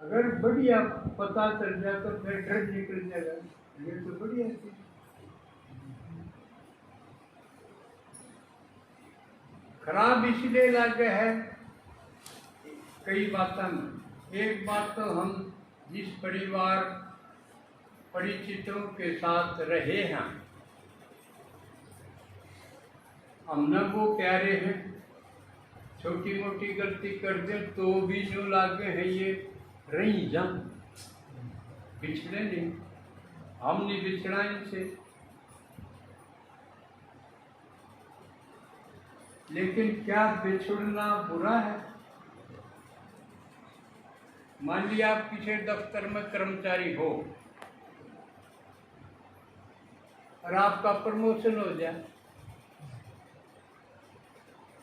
अगर बढ़िया पता चल जाए तो फिर डर निकल जाएगा। ये तो बढ़िया चीज। खराब इसलिए लगे है कई बातों में। एक बात तो हम जिस परिवार परिचितों के साथ रहे हैं, हमने वो प्यारे हैं, छोटी मोटी गलती कर दे तो भी जो लागे है ये रही जा, बिछड़े नहीं, हम नहीं बिछड़ा इनसे। लेकिन क्या बिछड़ना बुरा है? मान लिया आप किसी दफ्तर में कर्मचारी हो और आपका प्रमोशन हो जाए,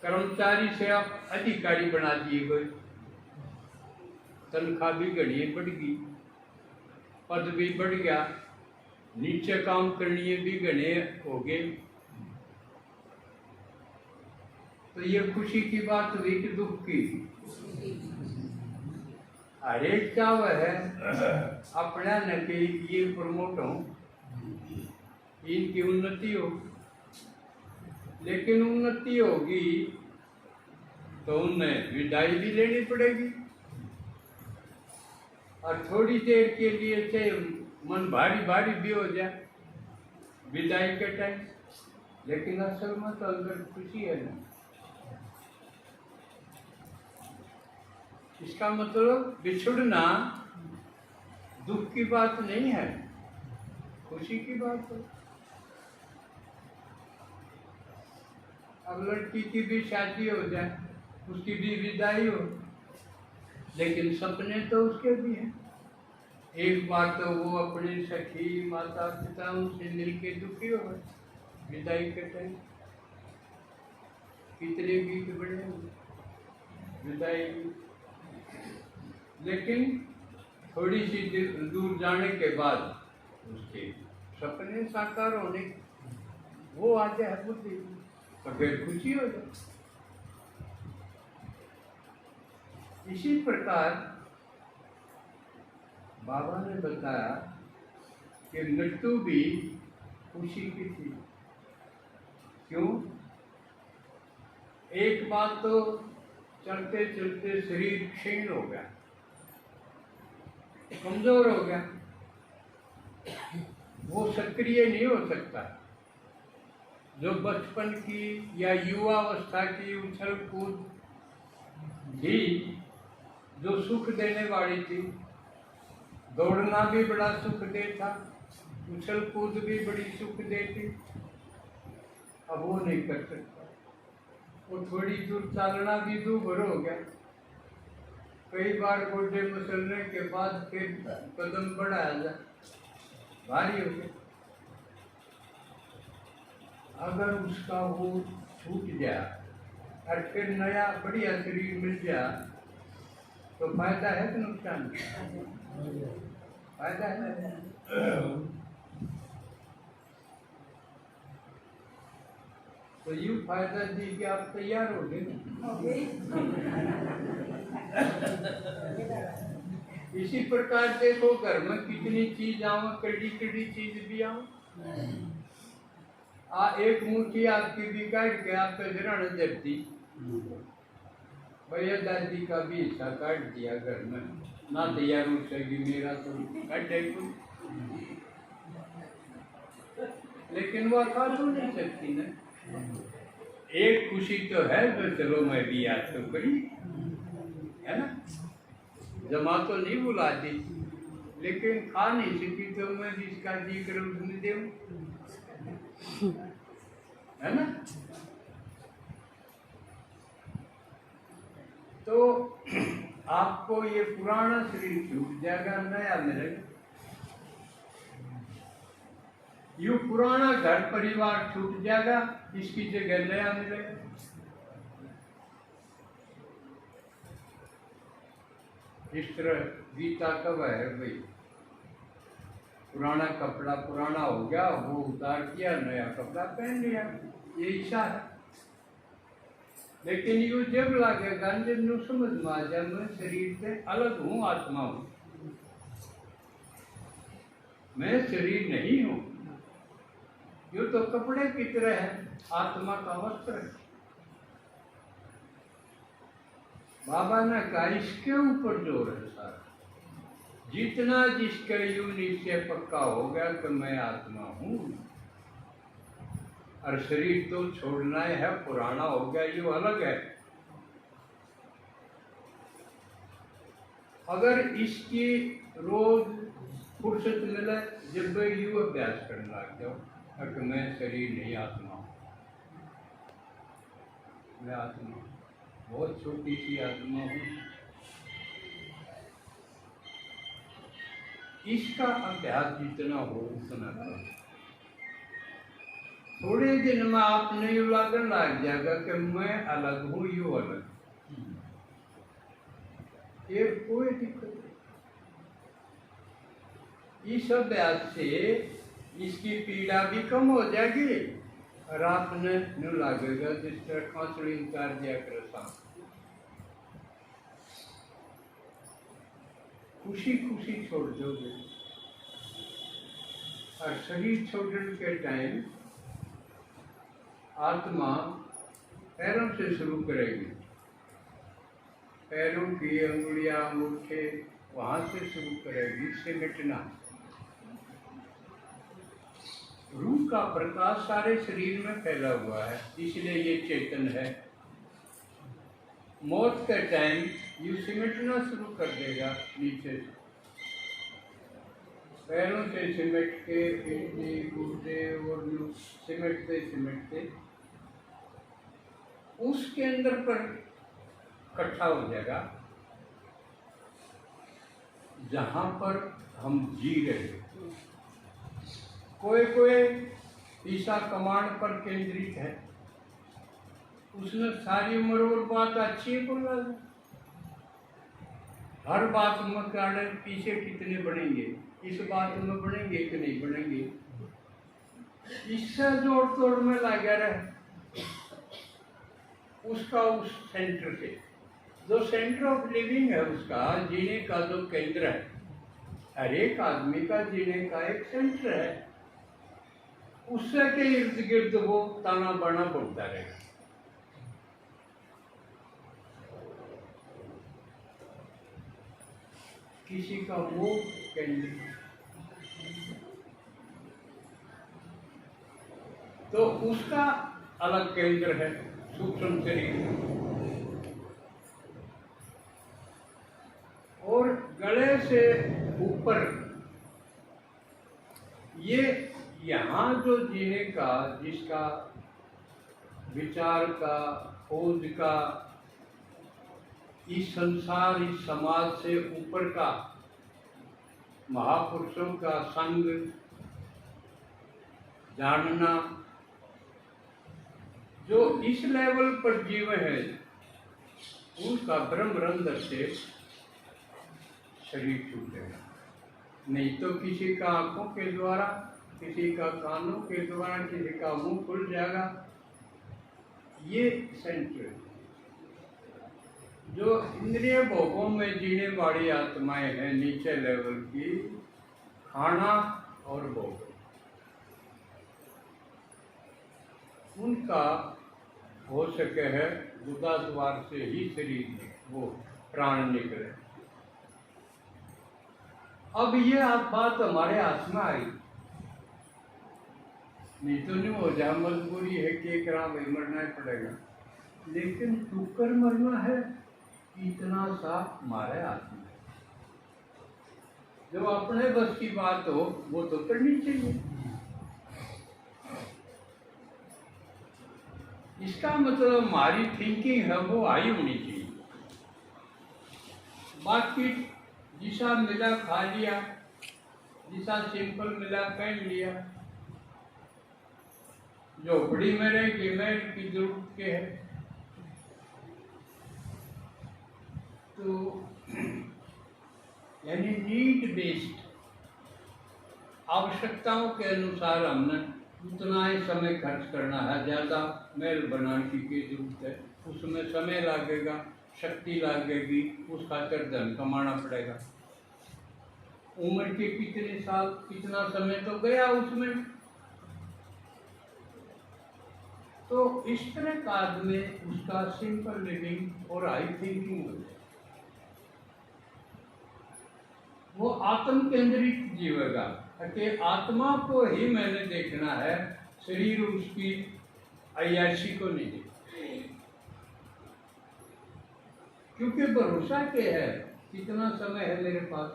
कर्मचारी से आप अधिकारी बना दिए गए, तनख्वाह भी घड़ी बढ़ गई, पद भी बढ़ गया, नीचे काम करनी भी घने हो गए, तो ये खुशी की बात हुई कि दुख की? हर एक चाव है अपना न कि ये प्रमोट हो, इनकी उन्नति हो। लेकिन उन्नति होगी तो उन्हें विदाई भी लेनी पड़ेगी, और थोड़ी देर के लिए चाहे मन भारी भारी भी हो जाए विदाई के टाइम, लेकिन असल में तो अंदर खुशी है ना। इसका मतलब बिछुड़ना दुख की बात नहीं है, खुशी की बात है। अब लड़की की भी शादी हो जाए, उसकी भी विदाई हो, लेकिन सपने तो उसके भी हैं। एक बार तो वो अपने सखी माता पिता उनसे मिलके दुखी हो गए विदाई के टाइम, कितने गीत बड़े विदाई। लेकिन थोड़ी सी दूर जाने के बाद उसके सपने साकार होने वो आते हैं बुद्धि, तो फिर खुशी हो जाए। इसी प्रकार बाबा ने बताया कि मृत्यु भी खुशी की थी। क्यों? एक बात तो चलते चलते शरीर क्षीण हो गया, कमजोर हो गया, वो सक्रिय नहीं हो सकता। जो बचपन की या युवावस्था की उछल कूद भी जो सुख देने वाली थी, दौड़ना भी बड़ा सुख देता, उछल कूद भी बड़ी सुख देती, अब वो नहीं कर सकता। वो थोड़ी दूर चलना भी दूभर हो गया, कई बार गोडे मसलने के बाद फिर कदम बढ़ाया जाए, भारी हो गया। अगर उसका वो छूट गया और फिर नया बढ़िया शरीर मिल गया तो फायदा है कि नुकसान? फायदा है। तो यूँ फायदा दी कि आप तैयार हो गए। इसी प्रकार देखो घर में कितनी चीज आओ, कड़ी कड़ी चीज भी आओ, एक मुट्ठी आपकी भी काट के आपका जरण जबती भैया दादी का भी हिस्सा काट दिया घर में, ना तैयार हो सकेगी मेरा तो काट दे, लेकिन वो खा तो नहीं सकती ना। एक खुशी तो है तो चलो मैं भी याद तो करी, है ना, जमा तो नहीं बुलाती, लेकिन खा नहीं सकी तो मैं जिसका जिक्र उसने दे, है ना। तो आपको ये पुराना शरीर छूट जाएगा, नया मिलेगा। यू पुराना घर परिवार छूट जाएगा, इसकी जगह नया मिलेगा। इस तरह गीता कब है भाई, पुराना कपड़ा पुराना हो गया, वो उतार दिया, नया कपड़ा पहन लिया, ये इच्छा है। लेकिन यू जब लगेगा जब नू समझ में आ जाए मैं शरीर से अलग हूँ, आत्मा हूँ, मैं शरीर नहीं हूँ। यू तो कपड़े की तरह है, आत्मा का वस्त्र है। बाबा ने कहा इसके ऊपर जोर है सारा। जितना जिसके यू निश्चय पक्का हो गया कि मैं आत्मा हूँ और शरीर तो छोड़ना है, पुराना हो गया, यू अलग है। अगर इसकी रोज फुर्सत मिले जब यू अभ्यास करने लग जाओ कि मैं शरीर नहीं, आत्मा हूँ, मैं आत्मा हूँ, बहुत छोटी सी आत्मा हूँ। इसका अभ्यास जितना हो उतना करो। थोड़े दिन में आपने यू लगन लग जाएगा कि मैं अलग हूँ, यू अलग, ये कोई दिक्कत नहीं। इस अभ्यास से इसकी पीड़ा भी कम हो जाएगी और आपने न्यू लगेगा जिस तरह कांसलिंग कर दिया कर, खुशी खुशी छोड़ दोगे। और शरीर छोड़ने के टाइम आत्मा पैरों से शुरू करेगी, पैरों की अंगुलियां, अंगूठे वहां से शुरू करेगी सिमटना। रूह का प्रकाश सारे शरीर में फैला हुआ है, इसलिए ये चेतन है। मौत के टाइम यू सिमटना शुरू कर देगा नीचे से, पैरों से सिमट के पिंडी गुर्दे और यू सिमटते सिमटते उसके अंदर पर इकट्ठा हो जाएगा जहां पर हम जी रहे। कोई कोई ईसा कमांड पर केंद्रित है, उसने सारी उम्र और बात अच्छी बोला, हर बात में कारण पीछे कितने बढ़ेंगे, इस बात में बढ़ेंगे कि नहीं बढ़ेंगे, इससे जोड़ तोड़ में लगा रहे उसका, उस सेंटर से जो सेंटर ऑफ लिविंग है उसका, जीने का जो केंद्र है, हर एक आदमी का जीने का एक सेंटर है, उससे के इर्द गिर्द वो ताना बाना बढ़ता रहेगा। किसी का वो केंद्र, तो उसका अलग केंद्र है सूक्ष्म शरीर, और गले से ऊपर ये यहाँ जो जीने का, जिसका विचार का, खोज का, इस संसार, इस समाज से ऊपर का, महापुरुषों का संग जानना, जो इस लेवल पर जीव है उसका ब्रह्म रंध्र से शरीर छूटेगा। नहीं तो किसी का आंखों के द्वारा, किसी का कानों के द्वारा, किसी का मुंह खुल जाएगा। ये सेंटर जो इंद्रिय भोगों में जीने वाली आत्माएं हैं नीचे लेवल की, खाना और भोग, उनका हो सके है गुदा द्वार से ही शरीर में वो प्राण निकले। अब ये आप बात हमारे हाथ में आई, नहीं तो नहीं हो जाए, मजबूरी है कि एक राम भाई मरना ही पड़ेगा, लेकिन टूकर मरना है इतना सा हमारे हाथ में। जब अपने बस की बात हो वो तो करनी चाहिए। इसका मतलब हमारी थिंकिंग है वो हाई होनी चाहिए। बाकी जिसा मिला खा लिया, जिसा सिंपल मिला पहन लिया, झोपड़ी में रहेगी महल की जरूरत के है, तो यानी नीड बेस्ड, आवश्यकताओं के अनुसार हमने उतना ही समय खर्च करना है, ज़्यादा महल बनाने की जरूरत है उसमें समय लगेगा, शक्ति लगेगी, उस खातिर धन कमाना पड़ेगा। उम्र के कितने साल, कितना समय तो गया उसमें। तो इस तरह का आदमी उसका सिंपल लिविंग और हाई थिंकिंग हो जाए, वो आत्म केंद्रित जीवेगा कि आत्मा को ही मैंने देखना है, शरीर उसकी अय्याशी को नहीं देखना। क्योंकि भरोसा क्या है, कितना समय है मेरे पास,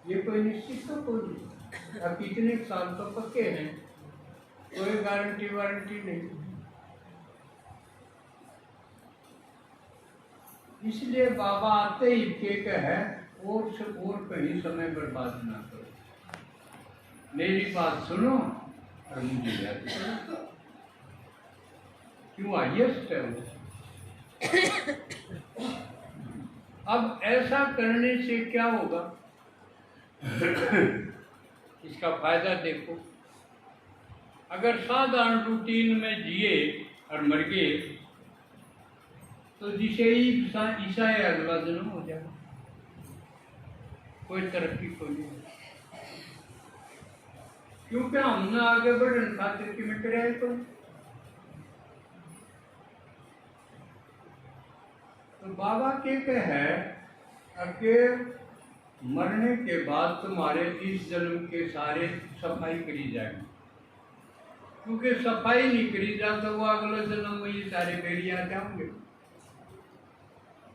ये कोई निश्चित तो कोई नहीं। अब कितने साल तो पक्के हैं, कोई गारंटी वारंटी नहीं। इसलिए बाबा आते ही के है और कहीं समय बर्बाद ना करो, मेरी बात सुनो और मुझे याद करो। क्यों हाईएस्ट है वो। अब ऐसा करने से क्या होगा, इसका फायदा देखो। अगर साधारण रूटीन में जिए और मर गए तो जिसे ही ईसा है अगला जन्म हो जाएगा, कोई तरक्की को नहीं। क्योंकि हमने आगे बढ़ने खातिर कि मिट रहे तो बाबा के है कि मरने के बाद तुम्हारे इस जन्म के सारे सफाई करी जाएगी। क्योंकि सफाई नहीं करी जा तो वो अगला जन्म में ये सारे बेरी आ जाओगे।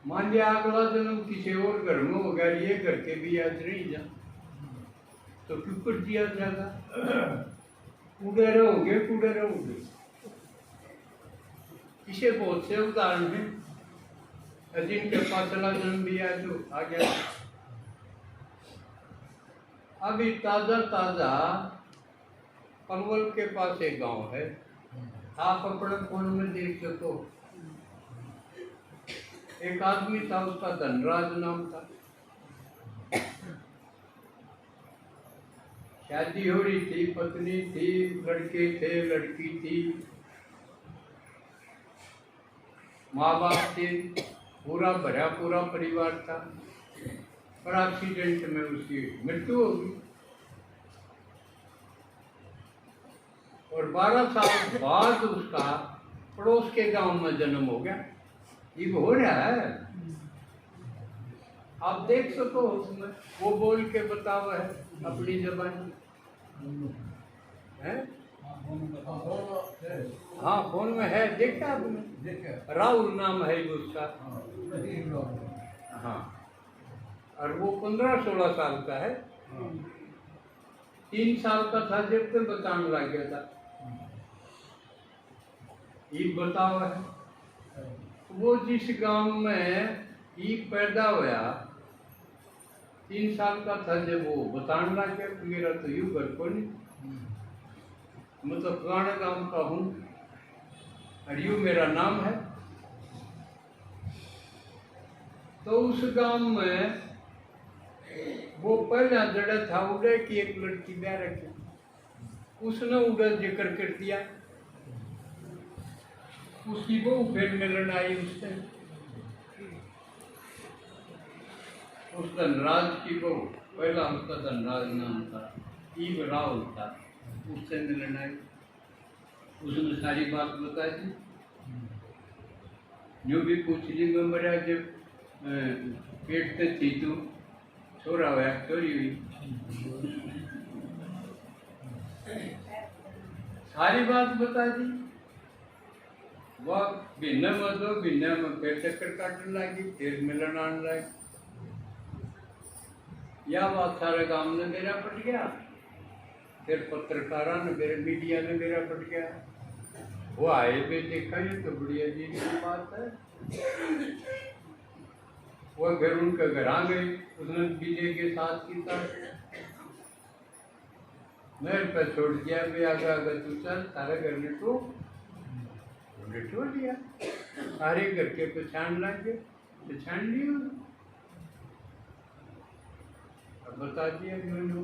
मान लिया अगला जन्म किसी और घर में होगा, ये घर के भी आज नहीं जा तो क्यों कर दिया जाएगा, कूड़े रहोगे कूड़े रहोगे। इसे बहुत से उदाहरण हैं, जिनके पास अगला जन्म भी है जो आ गया। अभी ताजा ताजा पलवल के पास एक गांव है, आप अपने फोन में देख सको। एक आदमी था, उसका धनराज नाम था। शादी हो रही थी, पत्नी थी, लड़के थे, लड़की थी, माँ बाप थे, पूरा भरा पूरा परिवार था। पर एक्सीडेंट में उसकी मृत्यु हो गई और 12 साल बाद उसका पड़ोस के गांव में जन्म हो गया। ये हो रहा है, आप देख सको उसमें, वो बोल के बतावा है अपनी जबान है। हाँ फोन में है, देखा आपने? राहुल नाम है उसका। हाँ, और वो 15-16 साल का है। 3 साल का था जब तक बताने लग गया था। ये बताओ है वो जिस गांव में ईक पैदा हुआ, 3 साल का था जब वो बताने लग गया, मेरा तो यूं घर को नहीं, मैं तो पुराने गांव का हूँ और यूं मेरा नाम है। तो उस गांव में वो पहला जड़ा था उड़े की एक लड़की ब्याह रखी, उसने उड़े जिक्र कर दिया। उसकी बहू फिर मिलन आई उससे, उस धनराज की बहू, पहला उसका धनराज नाम था, ईव राहुल था, उससे मिलन आई। उसने सारी बात बता दी, जो भी पूछ ली। मैं मरा जब पेट से थी तो छोरा हुआ, चोरी हुई, सारी बात बता दी। वह भिन्न में दो भिन्न में फिर चक्कर काटने लगी, फिर मिलन आने लगी। यह बात सारे गांव ने मेरा पट गया, फिर पत्रकारा ने मेरे, मीडिया ने मेरा पट गया। वो आए पे देखा, ये तो बढ़िया जी की बात है। वो फिर उनके घर आ गई, उसने विजय के साथ की था, मेरे पे छोड़ दिया, भी आगे आगे तू चल, सारे घर ने तो छोड़ दिया। सारे घर के पहचान लगे, पहचान लिया, अब बता दिया मैंने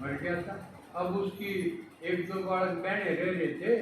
मर गया था। अब उसकी 1-2 बालक बहने रह रहे थे,